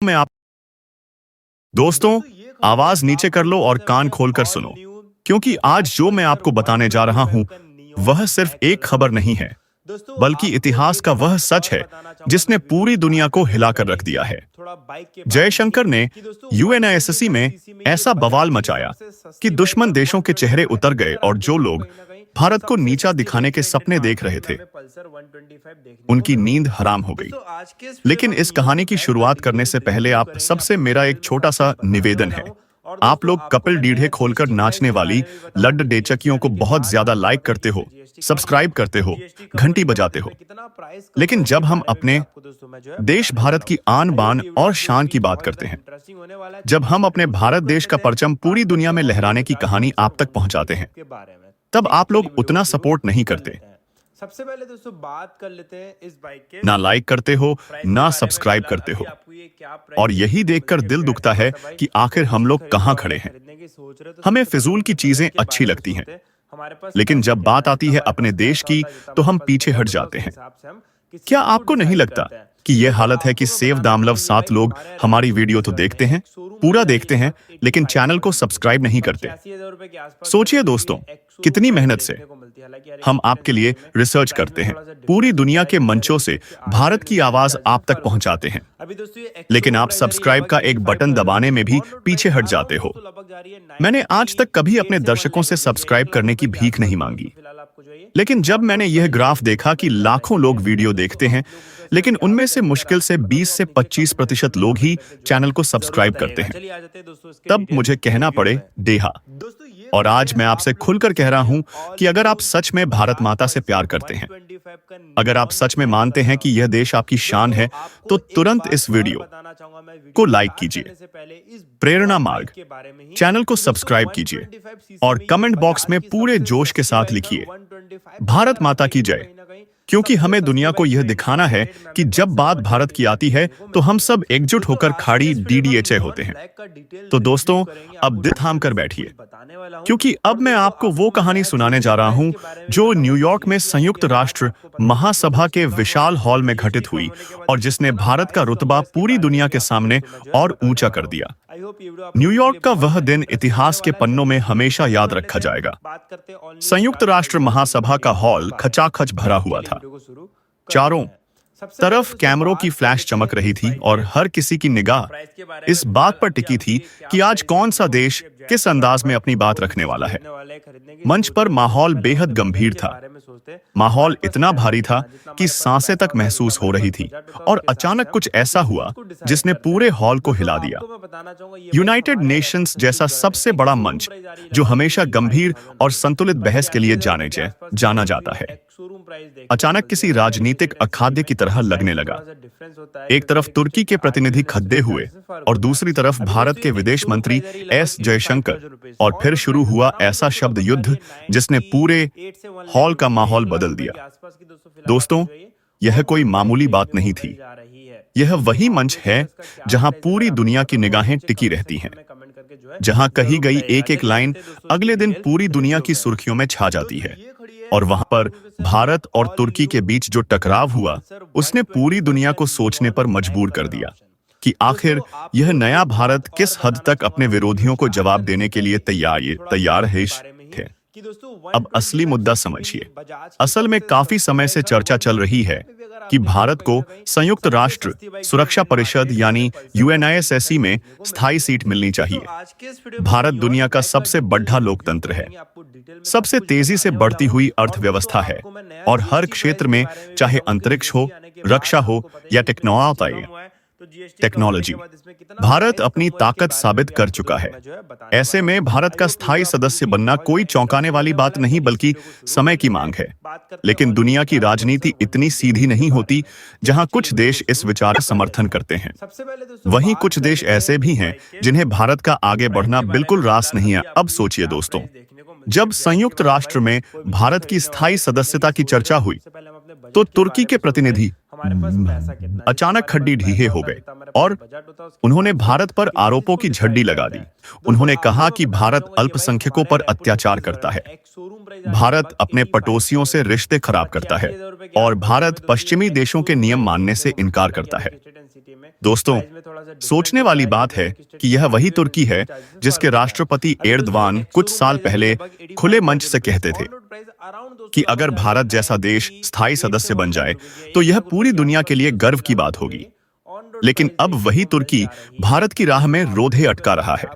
मैं आप दोस्तों, आवाज नीचे कर लो और कान खोलकर सुनो, क्योंकि आज जो मैं आपको बताने जा रहा हूं वह सिर्फ एक खबर नहीं है, बल्कि इतिहास का वह सच है जिसने पूरी दुनिया को हिलाकर रख दिया है। जयशंकर ने यूएनआईएससी में ऐसा बवाल मचाया कि दुश्मन देशों के चेहरे उतर गए और जो लोग भारत को नीचा दिखाने के सपने देख रहे थे, उनकी नींद हराम हो गई। लेकिन इस कहानी की शुरुआत करने से पहले आप सबसे मेरा एक छोटा सा निवेदन है। आप लोग कपिल डीढ़े खोलकर नाचने वाली लड्ड डेचकियों को बहुत ज्यादा लाइक करते हो, सब्सक्राइब करते हो, घंटी बजाते हो। लेकिन जब हम अपने देश भारत की आन बान और शान की बात करते हैं, जब हम अपने भारत देश का परचम पूरी दुनिया में लहराने की कहानी आप तक पहुंचाते हैं, तब आप लोग उतना सपोर्ट नहीं करते। सबसे पहले दोस्तों बात कर लेते हैं इस बाइक के ना लाइक करते हो, ना सब्सक्राइब करते हो, और यही देखकर दिल दुखता है कि आखिर हम लोग कहां खड़े हैं। हमें फिजूल की चीजें अच्छी लगती हैं, लेकिन जब बात आती है अपने देश की तो हम पीछे हट जाते हैं। क्या आपको नहीं लगता कि यह हालत है कि सेव दामलव 7 लोग हमारी वीडियो तो देखते हैं, पूरा देखते हैं, लेकिन चैनल को सब्सक्राइब नहीं करते? सोचिए दोस्तों, कितनी मेहनत से हम आपके लिए रिसर्च करते हैं, पूरी दुनिया के मंचों से भारत की आवाज आप तक पहुंचाते हैं, लेकिन आप सब्सक्राइब का एक बटन दबाने में भी पीछे हट जाते हो। मैंने आज तक कभी अपने दर्शकों से सब्सक्राइब करने की भीख नहीं मांगी, लेकिन जब मैंने यह ग्राफ देखा कि लाखों लोग वीडियो देखते हैं, लेकिन उनमें से मुश्किल से 20 से 25% लोग ही चैनल को सब्सक्राइब करते हैं, तब मुझे कहना पड़े देहा। और आज मैं आपसे खुलकर कह रहा हूं कि अगर आप सच में भारत माता से प्यार करते हैं, अगर आप सच में मानते हैं कि यह देश आपकी शान है, तो तुरंत इस वीडियो को लाइक कीजिए, प्रेरणा मार्ग चैनल को सब्सक्राइब कीजिए और कमेंट बॉक्स में पूरे जोश के साथ लिखिए भारत माता की जय, क्योंकि हमें दुनिया को यह दिखाना है कि जब बात भारत की आती है तो हम सब एकजुट होकर खाड़ी डीडीएचए होते हैं। तो दोस्तों, अब दिल थाम कर बैठिए, क्योंकि अब मैं आपको वो कहानी सुनाने जा रहा हूं जो न्यूयॉर्क में संयुक्त राष्ट्र महासभा के विशाल हॉल में घटित हुई और जिसने भारत का रुतबा पूरी दुनिया के सामने और ऊंचा कर दिया। न्यूयॉर्क का वह दिन इतिहास के पन्नों में हमेशा याद रखा जाएगा। संयुक्त राष्ट्र महासभा का हॉल खचाखच भरा हुआ था। चारों तरफ कैमरों की फ्लैश चमक रही थी और हर किसी की निगाह इस बात पर टिकी थी कि आज कौन सा देश किस अंदाज में अपनी बात रखने वाला है। मंच पर माहौल बेहद गंभीर था। माहौल इतना भारी था कि सांसें तक महसूस हो रही थी, और अचानक कुछ ऐसा हुआ जिसने पूरे हॉल को हिला दिया। यूनाइटेड नेशंस जैसा सबसे बड़ा मंच, जो हमेशा गंभीर और संतुलित बहस के लिए जाना जाता है, अचानक किसी राजनीतिक अखाद्य की तरह लगने लगा। एक तरफ तुर्की के प्रतिनिधि खड़े हुए और दूसरी तरफ भारत के विदेश मंत्री एस जयशंकर, और फिर शुरू हुआ ऐसा शब्द युद्ध जिसने पूरे हॉल का माहौल बदल दिया। दोस्तों, यह कोई मामूली बात नहीं थी। यह वही मंच है जहां पूरी दुनिया की निगाहें टिकी रहती हैं, जहां कही गई एक एक लाइन अगले दिन पूरी दुनिया की सुर्खियों में छा जाती है। और वहां पर भारत और तुर्की के बीच जो टकराव हुआ, उसने पूरी दुनिया को सोचने पर मजबूर कर दिया कि आखिर यह नया भारत किस हद तक अपने विरोधियों को जवाब देने के लिए तैयार है। अब असली मुद्दा समझिए। असल में काफी समय से चर्चा चल रही है कि भारत को संयुक्त राष्ट्र सुरक्षा परिषद यानी यूएनआईएससी में स्थायी सीट मिलनी चाहिए। भारत दुनिया का सबसे बड़ा लोकतंत्र है, सबसे तेजी से बढ़ती हुई अर्थव्यवस्था है, और हर क्षेत्र में, चाहे अंतरिक्ष हो, रक्षा हो या टेक्नोलॉजी, भारत अपनी ताकत साबित कर चुका है। ऐसे में भारत का स्थायी सदस्य बनना कोई चौंकाने वाली बात नहीं, बल्कि समय की मांग है। लेकिन दुनिया की राजनीति इतनी सीधी नहीं होती। जहां कुछ देश इस विचार का समर्थन करते हैं, वहीं कुछ देश ऐसे भी हैं जिन्हें भारत का आगे बढ़ना बिल्कुल रास नहीं है। अब सोचिए दोस्तों, जब संयुक्त राष्ट्र में भारत की स्थायी सदस्यता की चर्चा हुई, तो तुर्की के प्रतिनिधि हमारे पास पैसा कितना है, अचानक हमारे खड्डी पास ढीहे पैसा हो होता है, गए जितना हमारे पास और बजट होता है, उसके उन्होंने हिसाब से भारत पर ये आरोपों चीज़ की को झड्डी डिसाइड लगा करता दी। है। दोस्तों, उन्होंने आप कहा लोगों कि को मैं भारत बताना चाहूंगा कि भाई अल्पसंख्यकों हमारे पर रायपुर अत्याचार छत्तीसगढ़ करता में है, एक शोरूम प्राइस आ रहा है भारत लगभग अपने 85 पड़ोसियों से करोड़ रिश्ते रुपए। खराब अब करता है 85,000 रुपए की और आप बोलोगे भारत दोस्तों, ये पश्चिमी एक देशों के शोरूम नियम प्राइस मानने देखने से को मिलता इनकार है। करता है। हालांकि स्टेट एंड सिटी में दोस्तों, प्राइस में थोड़ा सा डिफरेंस सोचने होता वाली है, बात क्योंकि है हर एक स्टेट कि की यह वही वैल्यू तुर्की है चार्जेस जिसके अलग होता है। राष्ट्रपति अभी दोस्तों, ये एर्दवान एक कुछ शोरूम साल प्राइस पहले लगभग खुले 85,000 मंच से रुपीज, कहते थे ऑन रोड प्राइस अराउंड कि दोस्तों अगर लगभग भारत लगता जैसा है देश कि स्थायी 8 से सदस्य 1 बन लाख जाए रुपए की, तो 1 यह लाख रुपए पूरी के दुनिया आसपास के लिए दोस्तों गर्व की फिलहाल बात आपको होगी। ये ऑन रोड लेकिन प्राइस अब देखने वही को मिल तुर्की जा रही है। भारत की राह में रोधे अटका रहा है।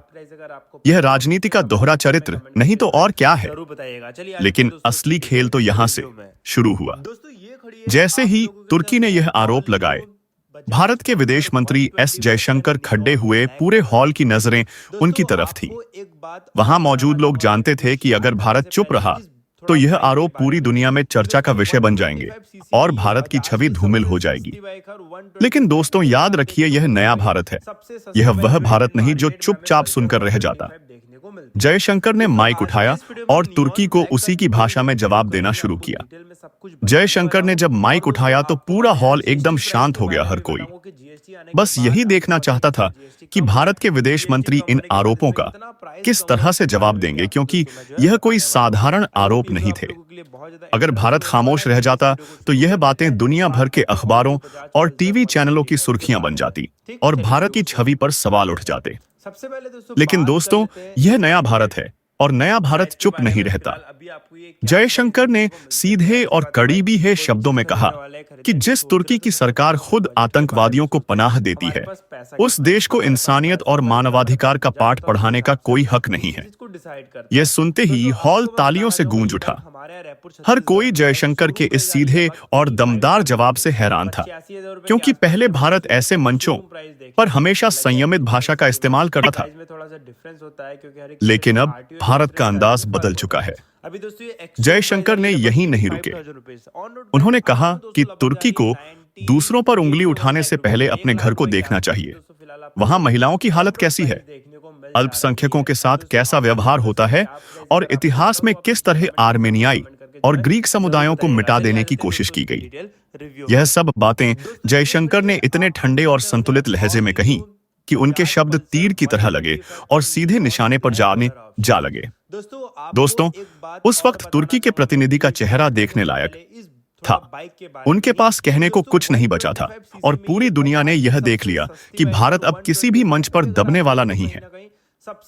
यह राजनीति का दोहरा चरित्र नहीं तो और क्या है। जरूर बताइएगा। चलिए आगे लेकिन दोस्तों, असली इसकी खेल तो डिटेल यहां से रिव्यू में। शुरू हुआ। दोस्तों, ये खड़ी है जैसे आप ही लोगों के तुर्की ने सामने यह आरोप हॉल लगाए, न्यू बजाज भारत के विदेश थंडर मंत्री एस 125 जयशंकर SLE खड़े ऑन हुए ब्लैक पूरे कलर हॉल की में। नजरें उनकी दोस्तों, तरफ थी। आपको एक बात वहां और मौजूद बताना लोग चाहूंगा जानते कि थे कि अगर स्टार्ट भारत करने से चुप पहले रहा इस तो थोड़ा यह बाइक के आरोप बारे पूरी में दुनिया में तो चर्चा का दोस्तों, विषय बन जाएंगे 125 सीसी और की भारत की बजाज छवि धूमिल सबसे हो सस्ती जाएगी। बाइक है और 125 लेकिन दोस्तों, याद आप रखिए, यह देखोगे नया भाई, भारत है। सबसे सस्ती यह बाइक वह जो भारत इंडियन नहीं जो मार्केट में हमें चुपचाप पल्सर सुनकर रह जाता। 125 देखने को मिलती है। जयशंकर ने दोस्तों, माइक आज की उठाया इस वीडियो में और हम तुर्की नियॉन को ब्लैक उसी कलर की की भाषा में रिव्यू जवाब देना करेंगे, शुरू आपको किया। डिटेल में सब कुछ बताने जयशंकर वाला ने हूं। जब माइक और दोस्तों, उठाया तो आपको पूरा मैं हॉल GST एकदम प्राइस शांत के हो गया। बारे हर में कोई बताऊंगा कि GST आने के बस बाद यही आपको देखना पता चाहता चलता था है GST कि कम भारत के होगा। विदेश GST मंत्री कम इन होने के बाद आरोपों इसमें का कितना प्राइस किस कम तरह होगा, से इसके बारे जवाब में भी देंगे, आपको क्योंकि दोस्तों मैं जो है यह कोई बताने वाला हूं। साधारण आई होप आरोप ये वीडियो नहीं आप थे। लोगों के लिए बहुत ज्यादा अगर भारत इंटरेस्टिंग होने वाला खामोश है, रह तो इस जाता वीडियो को तो शुरू यह करते बातें हैं। दुनिया भर बात के करते हैं ऑन अखबारों रोड बजाज और पल्सर टीवी चैनलों 125 की बाइक के सुर्खियां बन बारे में। जाती ठीक, और चलिए भारत वीडियो की को छवि शुरू पर करते सवाल हैं। उठ जाते। सबसे पहले दोस्तों लेकिन बात कर दोस्तों, लेते हैं यह इस नया भारत बुलेट है और नया भारत बाइक के चुप बारे नहीं में। रहता। फिलहाल अभी आपको ये क्या प्राइस जयशंकर देखने ने को मिलती है, सीधे प्राइस के और बाद कड़ीबी है कोई शब्दों में चीज कहा खरीदने वाला है, कि खरीदने की जिस सोच तुर्की रहे की तो सबसे सरकार पहले खुद बजट के बारे में आतंकवादियों को सोचते हैं। पनाह देती हमारे है, पास पैसा उस कितना है, देश को हमारे पास इंसानियत पैसा और होता है, जितना हमारे मानवाधिकार पास का बजट पाठ होता है, उसके पढ़ाने का हिसाब से कोई हम हक नहीं इसी है। चीज को डिसाइड करते यह हैं। सुनते ही दोस्तों, हॉल आपको मैं तालियों बताना से चाहूंगा गूंज ये उठा। बाइक हमारे यहाँ रायपुर हर छत्तीसगढ़ कोई में जयशंकर के शोरूम इस प्राइस आ रही है सीधे लगभग और दमदार 85,000 जवाब से रुपए, हैरान था, 85,000 रुपए के क्योंकि आसपास पहले ये वाला भारत स्कूटी ऐसे का मंचों शोरूम प्राइस देखने पर को मिलता हमेशा है। हालांकि संयमित आपको भाषा का GST इस्तेमाल करता था। प्राइस में थोड़ा सा डिफरेंस होता है, क्योंकि हर एक लेकिन स्टेट अब का RTO भारत रेट का अंदाज चार्जेस बदल अलग चुका होता है। है। अभी दोस्तों ये जयशंकर ने यहीं नहीं रुके। उन्होंने कहा कि तुर्की को दूसरों पर उंगली उठाने से पहले अपने घर को देखना चाहिए। वहां महिलाओं की हालत कैसी है, अल्पसंख्यकों के साथ कैसा व्यवहार होता है और इतिहास में किस तरह आर्मेनियाई और ग्रीक समुदायों को मिटा देने की कोशिश की गई। यह सब बातें जयशंकर ने इतने ठंडे और संतुलित लहजे में कही कि उनके शब्द तीर की तरह लगे और सीधे निशाने पर जा लगे। दोस्तों, उस वक्त तुर्की के प्रतिनिधि का चेहरा देखने लायक था। उनके पास कहने को कुछ नहीं बचा था और पूरी दुनिया ने यह देख लिया कि भारत अब किसी भी मंच पर दबने वाला नहीं है।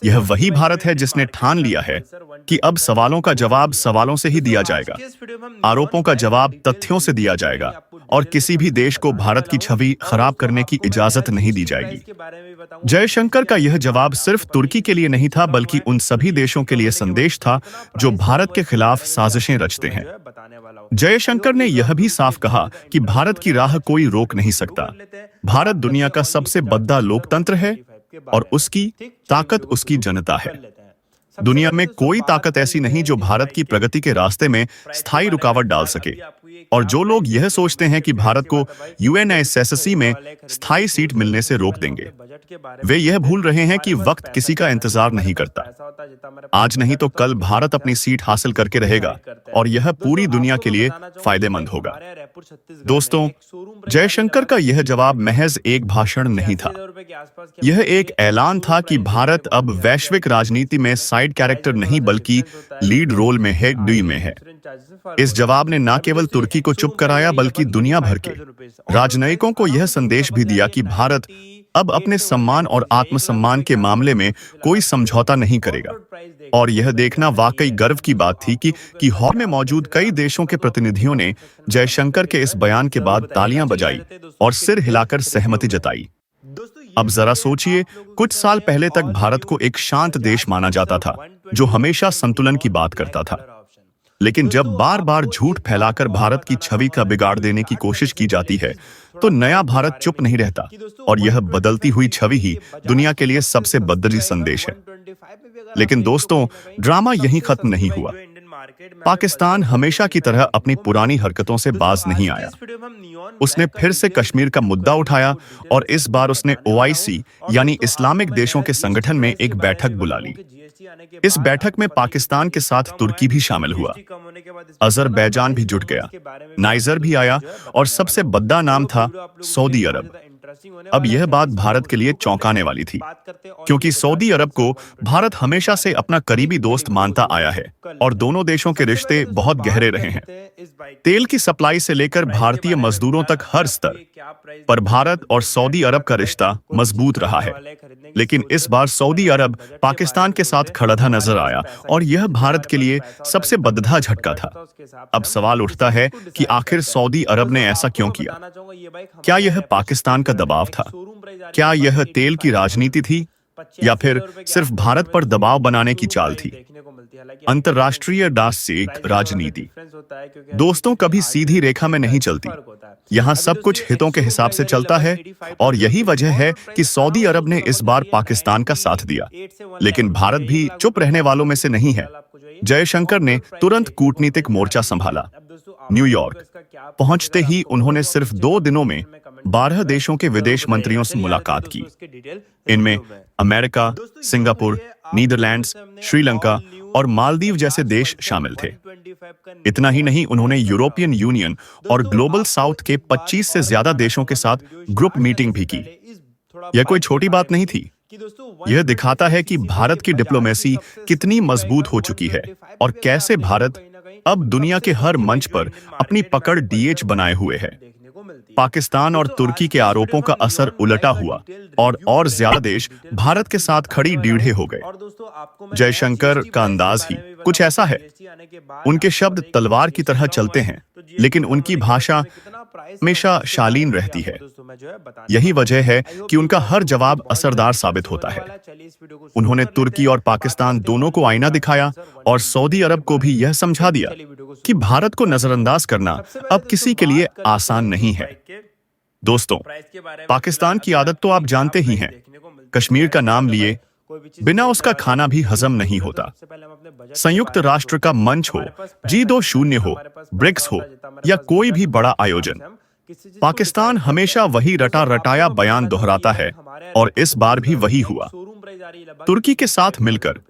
यह वही भारत है जिसने ठान लिया है कि अब सवालों का जवाब सवालों से ही दिया जाएगा, आरोपों का जवाब तथ्यों से दिया जाएगा और किसी भी देश को भारत की छवि खराब करने की इजाजत नहीं दी जाएगी। जयशंकर का यह जवाब सिर्फ तुर्की के लिए नहीं था, बल्कि उन सभी देशों के लिए संदेश था जो भारत के खिलाफ साजिशें रचते हैं। जयशंकर ने यह भी साफ कहा कि भारत की राह कोई रोक नहीं सकता। भारत दुनिया का सबसे बड़ा लोकतंत्र है और उसकी ताकत उसकी जनता है। दुनिया में कोई ताकत ऐसी नहीं जो भारत की प्रगति के रास्ते में स्थायी रुकावट डाल सके। और जो लोग यह सोचते हैं कि भारत को यूएनएसएससी में स्थायी सीट मिलने से रोक देंगे, वे यह भूल रहे हैं कि वक्त किसी का इंतजार नहीं करता। आज नहीं तो कल भारत अपनी सीट हासिल करके रहेगा और यह पूरी दुनिया के लिए फायदेमंद होगा। दोस्तों, जयशंकर का यह जवाब महज एक भाषण नहीं था। यह एक ऐलान था कि भारत अब वैश्विक राजनीति में साइड कैरेक्टर नहीं बल्कि लीड रोल में है, डी में है। इस जवाब ने न केवल तुर्की को चुप कराया बल्कि दुनिया भर के राजनयिकों को यह संदेश भी दिया कि भारत अब अपने सम्मान और आत्मसम्मान के मामले में कोई समझौता नहीं करेगा। और यह देखना वाकई गर्व की बात थी कि हॉल में मौजूद कई देशों के प्रतिनिधियों ने जयशंकर के इस बयान के बाद तालियां बजाई और सिर हिलाकर सहमति जताई। अब जरा सोचिए, कुछ साल पहले तक भारत को एक शांत देश माना जाता था जो हमेशा संतुलन की बात करता था। लेकिन जब बार बार झूठ फैलाकर भारत की छवि का बिगाड़ देने की कोशिश की जाती है, तो नया भारत चुप नहीं रहता और यह बदलती हुई छवि ही दुनिया के लिए सबसे बदतरीन संदेश है। लेकिन दोस्तों, ड्रामा यहीं खत्म नहीं हुआ। पाकिस्तान हमेशा की तरह अपनी पुरानी हरकतों से बाज नहीं आया। उसने फिर से कश्मीर का मुद्दा उठाया और इस बार उसने OIC यानी इस्लामिक देशों के संगठन में एक बैठक बुला ली। इस बैठक में पाकिस्तान के साथ तुर्की भी शामिल हुआ। अजरबैजान भी जुट गया, नाइजर भी आया और सबसे बड़ा नाम था सऊदी अरब। अब यह बात भारत के लिए चौंकाने वाली थी, क्योंकि सऊदी अरब को भारत हमेशा से अपना करीबी दोस्त मानता आया है और दोनों देशों के रिश्ते बहुत गहरे रहे हैं। तेल की सप्लाई से लेकर भारतीय मजदूरों तक हर स्तर पर भारत और सऊदी अरब का रिश्ता मजबूत रहा है। लेकिन इस बार सऊदी अरब पाकिस्तान के साथ खड़ा नजर आया और यह भारत के लिए सबसे बड़ा झटका था। अब सवाल उठता है कि आखिर सऊदी अरब ने ऐसा क्यों किया? क्या यह पाकिस्तान का दबाव था? क्या यह तेल की राजनीति थी या फिर सिर्फ भारत पर दबाव बनाने की चाल थी? अंतर्राष्ट्रीय दार्शनिक राजनीति दोस्तों कभी सीधी रेखा में नहीं चलती। यहाँ सब कुछ हितों के हिसाब से चलता है और यही वजह है कि सऊदी अरब ने इस बार पाकिस्तान का साथ दिया। लेकिन भारत भी चुप रहने वालों में से नहीं है। जयशंकर ने तुरंत कूटनीतिक मोर्चा संभाला। न्यूयॉर्क पहुंचते ही उन्होंने सिर्फ 2 दिनों में 12 देशों के विदेश मंत्रियों से मुलाकात की। इनमें अमेरिका, सिंगापुर, नीदरलैंड्स, श्रीलंका और मालदीव जैसे देश शामिल थे। इतना ही नहीं, उन्होंने यूरोपियन यूनियन और ग्लोबल साउथ के 25 से ज्यादा देशों के साथ ग्रुप मीटिंग भी की। यह कोई छोटी बात नहीं थी। यह दिखाता है कि भारत की डिप्लोमेसी कितनी मजबूत हो चुकी है और कैसे भारत अब दुनिया के हर मंच पर अपनी पकड़ डीएच बनाए हुए है। पाकिस्तान और तुर्की के आरोपों का असर उलटा हुआ और ज्यादा देश भारत के साथ खड़ी रीढ़े हो गए। जयशंकर का अंदाज ही कुछ ऐसा है। उनके शब्द तलवार की तरह चलते हैं, लेकिन उनकी भाषा हमेशा शालीन रहती है। यही वजह है कि उनका हर जवाब असरदार साबित होता है। उन्होंने तुर्की और पाकिस्तान दोनों को आईना दिखाया और सऊदी अरब को भी यह समझा दिया कि भारत को नजरअंदाज करना अब किसी के लिए आसान नहीं है। दोस्तों, पाकिस्तान की आदत तो आप जानते ही हैं। कश्मीर का नाम लिए बिना उसका खाना भी हजम नहीं होता। संयुक्त राष्ट्र का मंच हो, G20 हो, ब्रिक्स हो या कोई भी बड़ा आयोजन, पाकिस्तान हमेशा वही रटा रटाया बयान दोहराता है और इस बार भी वही हुआ। तुर्की के साथ मिलकर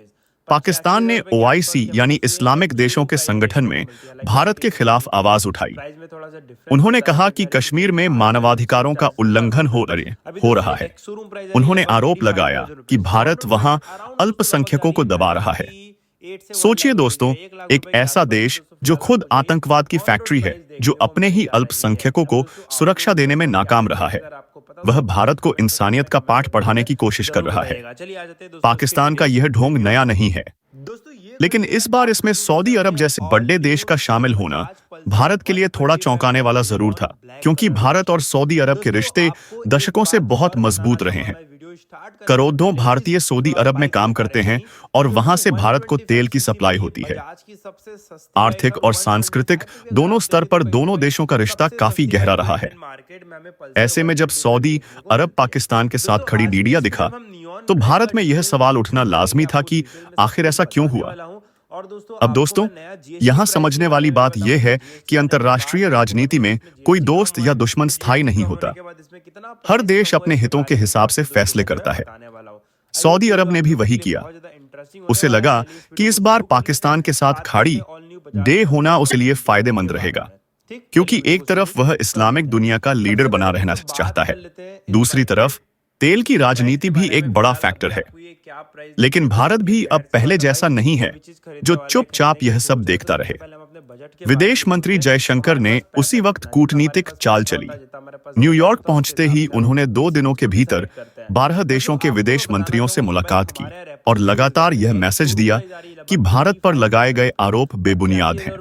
पाकिस्तान ने OIC यानी इस्लामिक देशों के संगठन में भारत के खिलाफ आवाज उठाई। उन्होंने कहा कि कश्मीर में मानवाधिकारों का उल्लंघन हो रहा है। उन्होंने आरोप लगाया कि भारत वहां अल्पसंख्यकों को दबा रहा है। सोचिए दोस्तों, एक ऐसा देश जो खुद आतंकवाद की फैक्ट्री है, जो अपने ही अल्पसंख्यकों को सुरक्षा देने में नाकाम रहा है, वह भारत को इंसानियत का पाठ पढ़ाने की कोशिश कर रहा है। पाकिस्तान का यह ढोंग नया नहीं है, लेकिन इस बार इसमें सऊदी अरब जैसे बड़े देश का शामिल होना भारत के लिए थोड़ा चौंकाने वाला जरूर था, क्योंकि भारत और सऊदी अरब के रिश्ते दशकों से बहुत मजबूत रहे हैं। करोड़ों भारतीय सऊदी अरब में काम करते हैं और वहां से भारत को तेल की सप्लाई होती है। आर्थिक और सांस्कृतिक दोनों स्तर पर दोनों देशों का रिश्ता काफी गहरा रहा है। ऐसे में जब सऊदी अरब पाकिस्तान के साथ खड़ी डीडिया दिखा, तो भारत में यह सवाल उठना लाजमी था कि आखिर ऐसा क्यों हुआ। अब दोस्तों, यहां समझने वाली बात यह है कि अंतर्राष्ट्रीय राजनीति में कोई दोस्त या दुश्मन स्थायी नहीं होता। हर देश अपने हितों के हिसाब से फैसले करता है। सऊदी अरब ने भी वही किया। उसे लगा कि इस बार पाकिस्तान के साथ खाड़ी डे होना उसके लिए फायदेमंद रहेगा, क्योंकि एक तरफ वह इस्लामिक दुनिया का लीडर बना रहना चाहता है, दूसरी तरफ तेल की राजनीति भी एक बड़ा फैक्टर है। लेकिन भारत भी अब पहले जैसा नहीं है जो चुपचाप यह सब देखता रहे। विदेश मंत्री जयशंकर ने उसी वक्त कूटनीतिक चाल चली। न्यूयॉर्क पहुंचते ही उन्होंने 2 दिनों के भीतर 12 देशों के विदेश मंत्रियों से मुलाकात की और लगातार यह मैसेज दिया कि भारत पर लगाए गए आरोप बेबुनियाद हैं।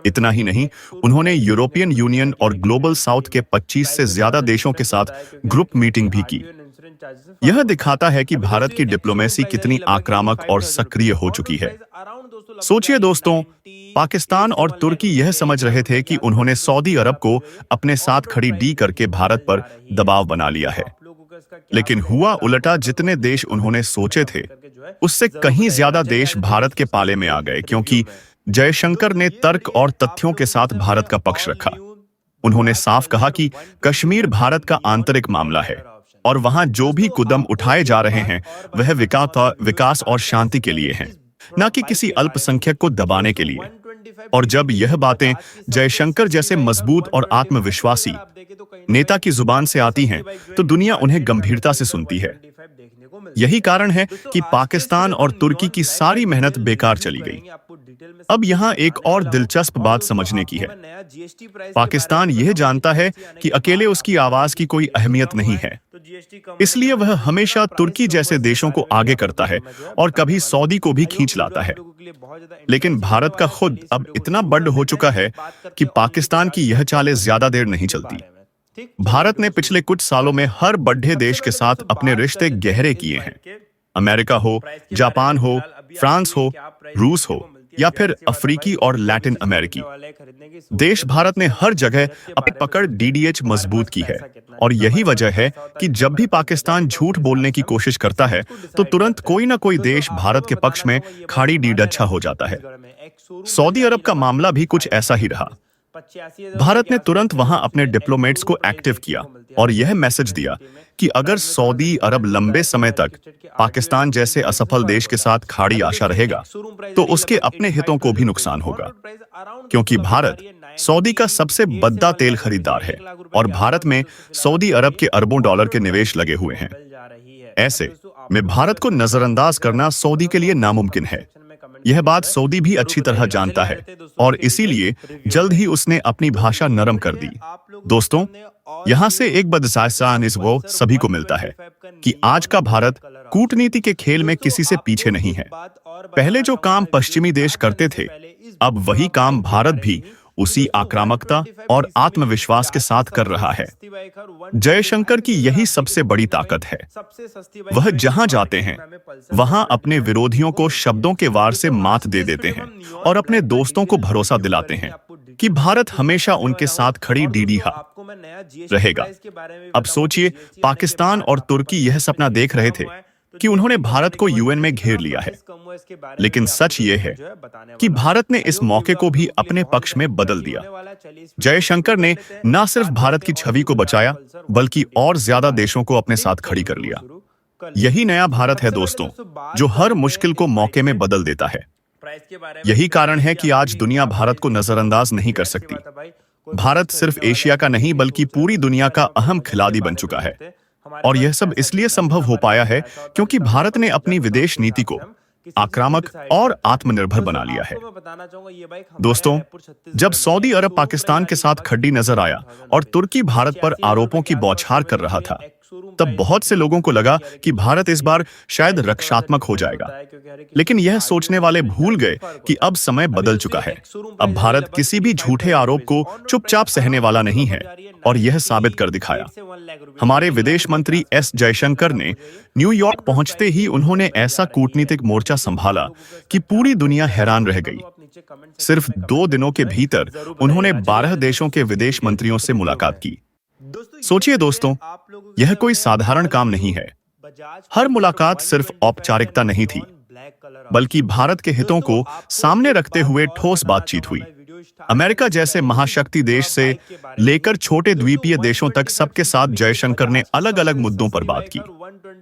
इतना ही नहीं, उन्होंने यूरोपियन यूनियन और ग्लोबल साउथ के 25 से ज्यादा देशों के साथ ग्रुप मीटिंग भी की। यह दिखाता है कि भारत की डिप्लोमेसी कितनी आक्रामक और सक्रिय हो चुकी है। सोचिए दोस्तों, पाकिस्तान और तुर्की यह समझ रहे थे कि उन्होंने सऊदी अरब को अपने साथ खड़ी डी करके भारत पर दबाव बना लिया है, लेकिन हुआ उल्टा। जितने देश उन्होंने सोचे थे, उससे कहीं ज्यादा देश भारत के पाले में आ गए, क्योंकि जयशंकर ने तर्क और तथ्यों के साथ भारत का पक्ष रखा। उन्होंने साफ कहा कि कश्मीर भारत का आंतरिक मामला है और वहां जो भी कदम उठाए जा रहे हैं वह विकास और शांति के लिए हैं, न कि किसी अल्पसंख्यक को दबाने के लिए। और जब यह बातें जयशंकर जैसे मजबूत और आत्मविश्वासी नेता की जुबान से आती हैं, तो दुनिया उन्हें गंभीरता से सुनती है। यही कारण है कि पाकिस्तान और तुर्की की सारी मेहनत बेकार चली गई। अब यहाँ एक और दिलचस्प बात समझने की है। पाकिस्तान यह जानता है कि अकेले उसकी आवाज की कोई अहमियत नहीं है, इसलिए वह हमेशा तुर्की जैसे देशों को आगे करता है और कभी सऊदी को भी खींच लाता है। लेकिन भारत का खुद अब इतना बड़ हो चुका है कि पाकिस्तान की यह चालें ज्यादा देर नहीं चलती। भारत ने पिछले कुछ सालों में हर बड़े देश के साथ अपने रिश्ते गहरे किए हैं। अमेरिका हो, जापान हो, फ्रांस हो, रूस हो या फिर अफ्रीकी और लैटिन अमेरिकी देश, भारत ने हर जगह अपनी पकड़ डीडीएच मजबूत की है। और यही वजह है कि जब भी पाकिस्तान झूठ बोलने की कोशिश करता है तो तुरंत कोई ना कोई देश भारत के पक्ष में खाड़ी डीडच्छा हो जाता है। सऊदी अरब का मामला भी कुछ ऐसा ही रहा। भारत ने तुरंत वहां अपने डिप्लोमेट्स को एक्टिव किया और यह मैसेज दिया कि अगर सऊदी अरब लंबे समय तक पाकिस्तान जैसे असफल देश के साथ खाड़ी आशा रहेगा तो उसके अपने हितों को भी नुकसान होगा, क्योंकि भारत सऊदी का सबसे बड़ा तेल खरीदार है और भारत में सऊदी अरब के अरबों डॉलर के निवेश लगे हुए हैं। ऐसे में भारत को नजरअंदाज करना सऊदी के लिए नामुमकिन है। यह बात सऊदी भी अच्छी तरह जानता है और इसीलिए जल्द ही उसने अपनी भाषा नरम कर दी। दोस्तों, यहां से एक बदसाहसान इस वो सभी को मिलता है कि आज का भारत कूटनीति के खेल में किसी से पीछे नहीं है। पहले जो काम पश्चिमी देश करते थे, अब वही काम भारत भी उसी आक्रामकता और आत्मविश्वास के साथ कर रहा है। जयशंकर की यही सबसे बड़ी ताकत है। वह जहां जाते हैं वहां अपने विरोधियों को शब्दों के वार से मात दे देते हैं और अपने दोस्तों को भरोसा दिलाते हैं कि भारत हमेशा उनके साथ खड़ी डीडीहा रहेगा। अब सोचिए, पाकिस्तान और तुर्की यह सपना देख रहे थे कि उन्होंने भारत को यूएन में घेर लिया है, लेकिन सच ये है कि भारत ने इस मौके को भी अपने पक्ष में बदल दिया। जयशंकर ने न सिर्फ भारत की छवि को बचाया बल्कि और ज्यादा देशों को अपने साथ खड़ी कर लिया। यही नया भारत है दोस्तों, जो हर मुश्किल को मौके में बदल देता है। यही कारण है कि आज दुनिया भारत को नजरअंदाज नहीं कर सकती। भारत सिर्फ एशिया का नहीं बल्कि पूरी दुनिया का अहम खिलाड़ी बन चुका है और यह सब इसलिए संभव हो पाया है क्योंकि भारत ने अपनी विदेश नीति को आक्रामक और आत्मनिर्भर बना लिया है। दोस्तों, जब सऊदी अरब पाकिस्तान के साथ खड्डी नजर आया और तुर्की भारत पर आरोपों की बौछार कर रहा था, तब बहुत से लोगों को लगा कि भारत इस बार शायद रक्षात्मक हो जाएगा। लेकिन यह सोचने वाले भूल गए कि अब समय बदल चुका है। अब भारत किसी भी झूठे आरोप को चुपचाप सहने वाला नहीं है और यह साबित कर दिखाया। हमारे विदेश मंत्री एस जयशंकर ने न्यूयॉर्क पहुंचते ही उन्होंने ऐसा कूटनीतिक मोर्चा संभाला कि पूरी दुनिया हैरान रह गई। सिर्फ 2 दिनों के भीतर उन्होंने 12 देशों के विदेश मंत्रियों से मुलाकात की। सोचिए दोस्तों, यह कोई साधारण काम नहीं है। हर मुलाकात सिर्फ औपचारिकता नहीं थी, बल्कि भारत के हितों को सामने रखते हुए ठोस बातचीत हुई। अमेरिका जैसे महाशक्ति देश से लेकर छोटे द्वीपीय देशों तक सबके साथ जयशंकर ने अलग अलग मुद्दों पर बात की।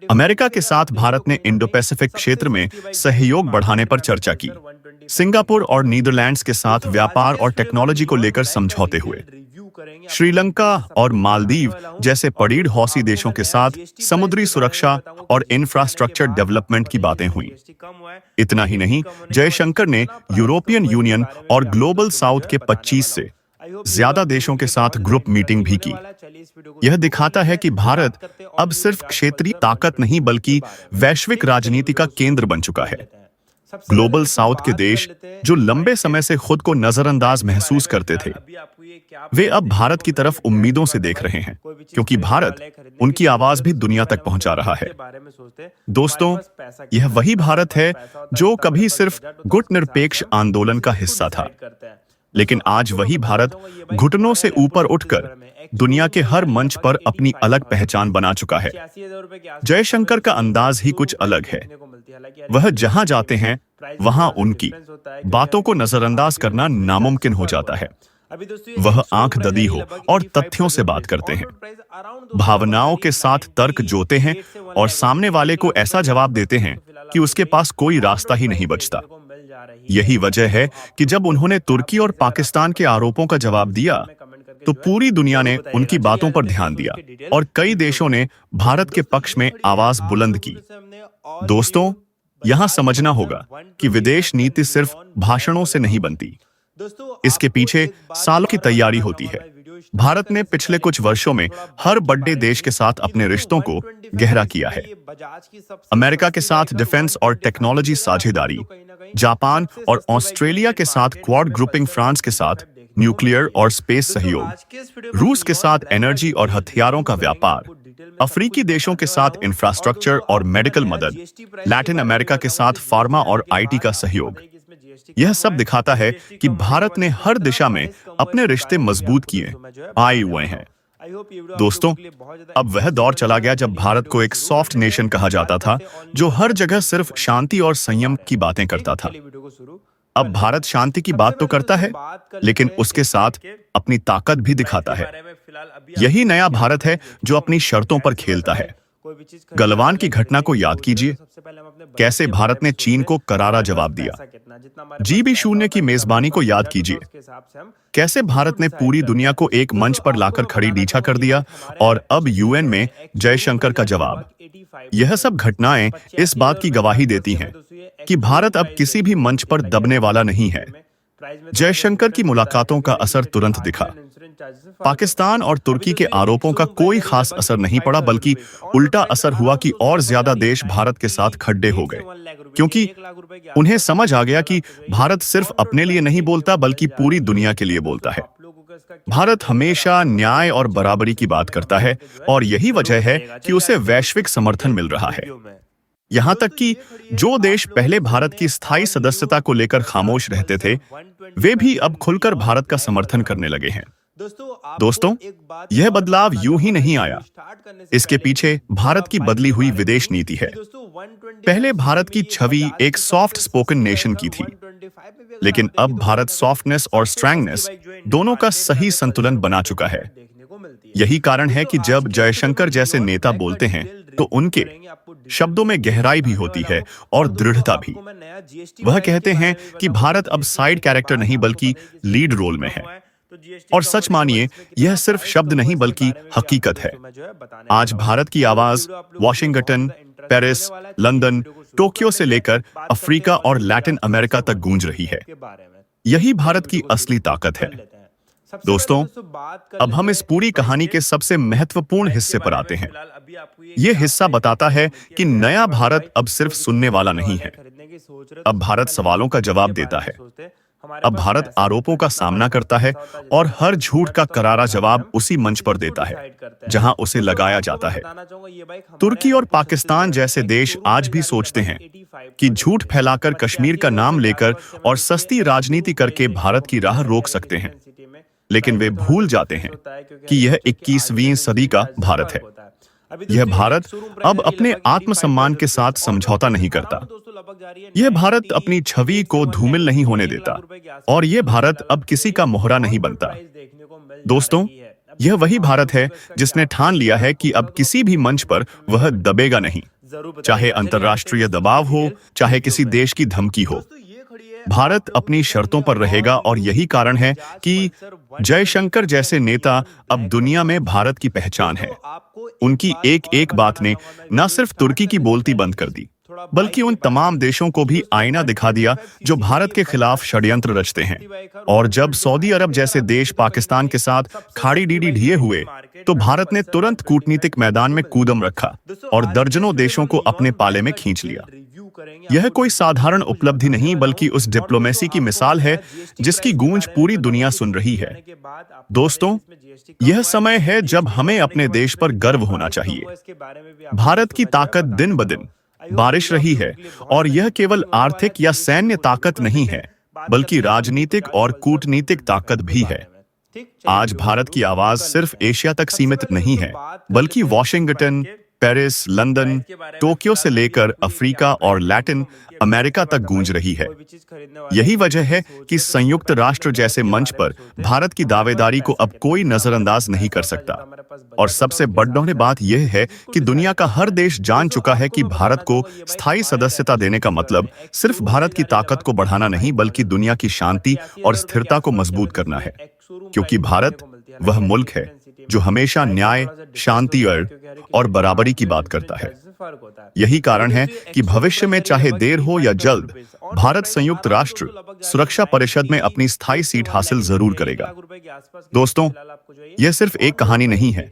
अमेरिका के साथ भारत ने इंडो पैसिफिक क्षेत्र में सहयोग बढ़ाने पर चर्चा की। सिंगापुर और नीदरलैंड्स के साथ व्यापार और टेक्नोलॉजी को लेकर समझौते हुए। श्रीलंका और मालदीव जैसे पड़ीड़ हौसी देशों के साथ समुद्री सुरक्षा और इंफ्रास्ट्रक्चर डेवलपमेंट की बातें हुई। इतना ही नहीं, जयशंकर ने यूरोपियन यूनियन और ग्लोबल साउथ के 25 से ज्यादा देशों के साथ ग्रुप मीटिंग भी की। यह दिखाता है कि भारत अब सिर्फ क्षेत्रीय ताकत नहीं बल्कि वैश्विक राजनीति का केंद्र बन चुका है। ग्लोबल साउथ के देश जो लंबे समय से खुद को नजरअंदाज महसूस करते थे, वे अब भारत की तरफ उम्मीदों से देख रहे हैं, क्योंकि भारत उनकी आवाज भी दुनिया तक पहुंचा रहा है। दोस्तों, यह वही भारत है जो कभी सिर्फ गुटनिरपेक्ष आंदोलन का हिस्सा था, लेकिन आज वही भारत घुटनों से ऊपर उठकर दुनिया के हर मंच पर अपनी अलग पहचान बना चुका है। जयशंकर का अंदाज ही कुछ अलग है। वह जहां जाते हैं वहां उनकी बातों को नजरअंदाज करना नामुमकिन हो जाता है। अभी दोस्तों ये वह एक showroom आंख price ददी है हो लगभग और 85,000 तथ्यों से बात रुपए। करते हैं। On-road price around दोस्तों भावनाओं लगभग के साथ 1 तर्क जोते हैं 8 से 1 और लाख सामने रुपए। वाले एक को लाख ऐसा रुपए जवाब की देते बस हैं तो फिलहाल कि आपको उसके भाई पास कोई रास्ता on-road ही नहीं price बचता। देखने को मिल जा रही यही है। वजह है तो आप कि लोगों जब को उन्होंने क्या तुर्की और प्राइस अगर आपको पाकिस्तान के पता है आरोपों का जवाब दिया, में कमेंट करके तो जो है पूरी दुनिया जरूर ने बताइएगा। उनकी चलिए बातों आगे पर बढ़ते हैं ध्यान दोस्तों दिया इसकी डिटेल और कई वीडियो देशों में। ने भारत के दोस्तों पक्ष ये में खड़ी है आवाज आप बुलंद लोगों की। को जैसे हमने all दोस्तों, new यहां बजाज समझना पल्सर होगा 120 कि विदेश अपने नीति सिर्फ neon भाषणों black से नहीं कलर में। बनती, दोस्तों इसके आपको पीछे एक बात सालों की और तैयारी बताना होती चाहूंगा है। मैं वीडियो स्टार्ट भारत ने करने से पिछले पहले कुछ वर्षों में थोड़ा हर बाइक के बड़े बारे देश में के साथ कि अपने दोस्तों रिश्तों को 125 गहरा सीसी किया में है। ये बजाज की सबसे अमेरिका के सस्ती साथ बाइक है और डिफेंस और 125 टेक्नोलॉजी की अगर आप साझेदारी, तो कहीं ना कहीं जापान सबसे और सस्ती बाइक ऑस्ट्रेलिया देखिए के साथ मार्केट में क्वाड हमें ग्रुपिंग पल्सर फ्रांस के 125 साथ देखने को न्यूक्लियर मिलती है। और स्पेस दोस्तों सहयोग, आज के इस वीडियो में रूस के neon साथ black एनर्जी वाली और जो हथियारों रिव्यू का करेंगे, व्यापार, आपको डिटेल में सब अफ्रीकी कुछ देशों के बताने वाला साथ हूं। और इंफ्रास्ट्रक्चर दोस्तों और आपको मेडिकल मैं मदद, जीएसटी प्राइस के लैटिन बारे में भी अमेरिका के बताऊंगा साथ कि फार्मा जीएसटी और आने के आईटी बाद का आपको सहयोग। बताइए कि इसमें जीएसटी यह कम हुआ सब है दिखाता या है जीएसटी कि कम होने के भारत बाद ने हर कितना दिशा में प्राइस कम हुआ अपने इसके रिश्ते बारे में भी मजबूत आपको किए दोस्तों मैं जो है आए बताने हुए वाला हैं। हूं। आई होप ये वीडियो आप दोस्तों, लोगों के लिए बहुत ज्यादा अब वह दौर इंटरेस्टिंग चला होने गया वाला है। जब चलिए भारत वीडियो को को एक शुरू सॉफ्ट कर लेते नेशन हैं। कहा बात जाता था, करते हैं ऑल जो न्यू हर बजाज जगह पल्सर सिर्फ 125 शांति और के संयम बारे की में। बातें ठीक, करता था। चलिए वीडियो को शुरू अब कर लेते भारत हैं। शांति की सबसे बात तो पहले करता दोस्तों है, बात कर लेकिन लेते हैं उसके इस बाइक साथ के अपनी ताकत भी प्राइस दिखाता के है। बारे में। फिलहाल अभी यही आपको नया क्या भारत है प्राइस देखने जो को अपनी मिलती है। शर्तों पर खैर से खेलता बताएं, है। कोई भी चीज खरीदने गलवान से की पहले घटना को खरीदने याद सोच रहे हो कीजिए, तो सबसे पहले हम अपने बजट कैसे के बारे भारत में ने सोचते चीन हैं को कि करारा हमारे पास जवाब दिया। पैसा कितना, जितना हमारे पास जीबी पैसा शून्य होता की है जितना हमारे मेजबानी को पास याद बजट होता है कीजिए, उसके हिसाब से हम कैसे चीजों को भारत ने डिसाइड पूरी करते दुनिया हैं। को एक मंच दोस्तों पर आपको लाकर मैं खड़ी बताना नीचा चाहूंगा कर ये दिया बाइक हमारे और अब पीछे यूएन खड़ी में है। एक जयशंकर का जवाब। 85 यह सब घटनाएं इस बात की गवाही देती हैं कि भारत अब किसी भी मंच पर दबने वाला नहीं है। जयशंकर की मुलाकातों का असर तुरंत दिखा। पाकिस्तान और तुर्की के आरोपों का कोई खास असर नहीं पड़ा, बल्कि उल्टा असर हुआ कि और ज्यादा देश भारत के साथ खड्डे हो गए, क्योंकि उन्हें समझ आ गया कि भारत सिर्फ अपने लिए नहीं बोलता बल्कि पूरी दुनिया के लिए बोलता है। भारत हमेशा न्याय और बराबरी की बात करता है और यही वजह है कि उसे वैश्विक समर्थन मिल रहा है। यहां तक कि जो देश पहले भारत की स्थायी सदस्यता को लेकर खामोश रहते थे, वे भी अब खुलकर भारत का समर्थन करने लगे हैं। दोस्तों, यह बदलाव यूं ही नहीं आया। इसके पीछे भारत की बदली हुई विदेश नीति है। पहले भारत की छवि एक सॉफ्ट स्पोकन नेशन की थी, लेकिन अब भारत सॉफ्टनेस और स्ट्रैंगनेस दोनों का सही संतुलन बना चुका है। यही कारण है कि जब जयशंकर जैसे नेता बोलते हैं, तो उनके शब्दों में गहराई भी होती है और दृढ़ता भी। वह कहते हैं कि भारत अब साइड कैरेक्टर नहीं बल्कि लीड रोल में है। और सच मानिए, यह सिर्फ शब्द नहीं बल्कि हकीकत है। आज भारत की आवाज वॉशिंगटन, पेरिस, लंदन, टोक्यो से लेकर अफ्रीका और लैटिन अमेरिका तक गूंज रही है। यही भारत की असली ताकत है। दोस्तों, अब हम इस पूरी कहानी के सबसे महत्वपूर्ण हिस्से पर आते हैं। यह हिस्सा बताता है कि नया भारत अब सिर्फ सुनने वाला नहीं है। अब भारत सवालों का जवाब देता है। अब भारत आरोपों का सामना करता है और हर झूठ का करारा जवाब उसी मंच पर देता है जहां उसे लगाया जाता है। तुर्की और पाकिस्तान जैसे देश आज भी सोचते हैं कि झूठ फैलाकर, कश्मीर का नाम लेकर और सस्ती राजनीति करके भारत की राह रोक सकते हैं, लेकिन वे भूल जाते हैं कि यह 21वीं सदी का भारत है। यह भारत अब अपने आत्मसम्मान के साथ समझौता नहीं करता। यह भारत अपनी छवि को धूमिल नहीं होने देता और यह भारत अब किसी का मोहरा नहीं बनता। दोस्तों, यह वही भारत है जिसने ठान लिया है कि अब किसी भी मंच पर वह दबेगा नहीं, चाहे अंतर्राष्ट्रीय दबाव हो, चाहे किसी देश की धमकी हो। भारत अपनी शर्तों पर रहेगा और यही कारण है कि जयशंकर जैसे नेता अब दुनिया में भारत की पहचान है। उनकी एक एक बात ने न सिर्फ तुर्की की बोलती बंद कर दी, बल्कि उन तमाम देशों को भी आईना दिखा दिया जो भारत के खिलाफ षड्यंत्र रचते हैं। और जब सऊदी अरब जैसे देश पाकिस्तान के साथ खाड़ी डीडी ढिए हुए, तो भारत ने तुरंत कूटनीतिक मैदान में कूदम रखा और दर्जनों देशों को अपने पाले में खींच लिया। यह कोई साधारण उपलब्धि नहीं, बल्कि उस डिप्लोमेसी की मिसाल है जिसकी गूंज पूरी दुनिया सुन रही है। दोस्तों, यह समय है जब हमें अपने देश पर गर्व होना चाहिए। भारत की ताकत दिन ब दिन बारिश रही है और यह केवल आर्थिक या सैन्य ताकत नहीं है, बल्कि राजनीतिक और कूटनीतिक ताकत भी है। आज भारत की आवाज सिर्फ एशिया तक सीमित नहीं है, बल्कि वॉशिंगटन, पेरिस, लंदन, टोक्यो से लेकर अफ्रीका और लैटिन अमेरिका तक गूंज रही है। यही वजह है कि संयुक्त राष्ट्र जैसे मंच पर भारत की दावेदारी को अब कोई नजरअंदाज नहीं कर सकता। और सबसे बड़ी बात यह है कि दुनिया का हर देश जान चुका है कि भारत को स्थायी सदस्यता देने का मतलब सिर्फ भारत की ताकत को बढ़ाना नहीं, बल्कि दुनिया की शांति और स्थिरता को मजबूत करना है। क्योंकि भारत वह मुल्क है जो हमेशा न्याय, शांति और बराबरी की बात करता है। यही कारण है कि भविष्य में चाहे देर हो या जल्द, भारत संयुक्त राष्ट्र सुरक्षा परिषद में अपनी स्थायी सीट हासिल जरूर करेगा। दोस्तों, यह सिर्फ एक कहानी नहीं है,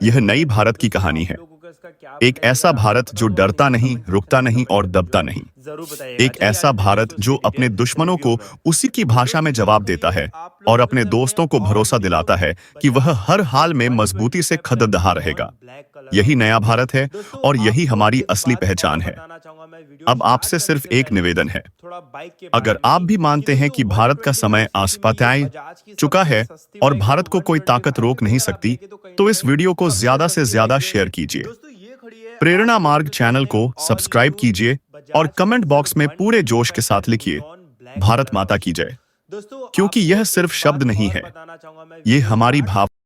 यह नई भारत की कहानी है। एक ऐसा भारत जो डरता नहीं, रुकता नहीं और दबता नहीं। एक ऐसा भारत जो अपने दुश्मनों को उसी की भाषा में जवाब देता है और अपने दोस्तों को भरोसा दिलाता है कि वह हर हाल में मजबूती से खड़े रहेगा। यही नया भारत है और यही हमारी असली पहचान है। अब आपसे सिर्फ एक निवेदन है, अगर आप भी मानते हैं कि भारत का समय आसपास चुका है और भारत को कोई ताकत रोक नहीं सकती, तो इस वीडियो को ज्यादा से ज्यादा शेयर कीजिए। प्रेरणा मार्ग चैनल को सब्सक्राइब कीजिए और कमेंट बॉक्स में पूरे जोश के साथ लिखिए, भारत माता की जय। क्योंकि यह सिर्फ शब्द नहीं है, ये हमारी भावना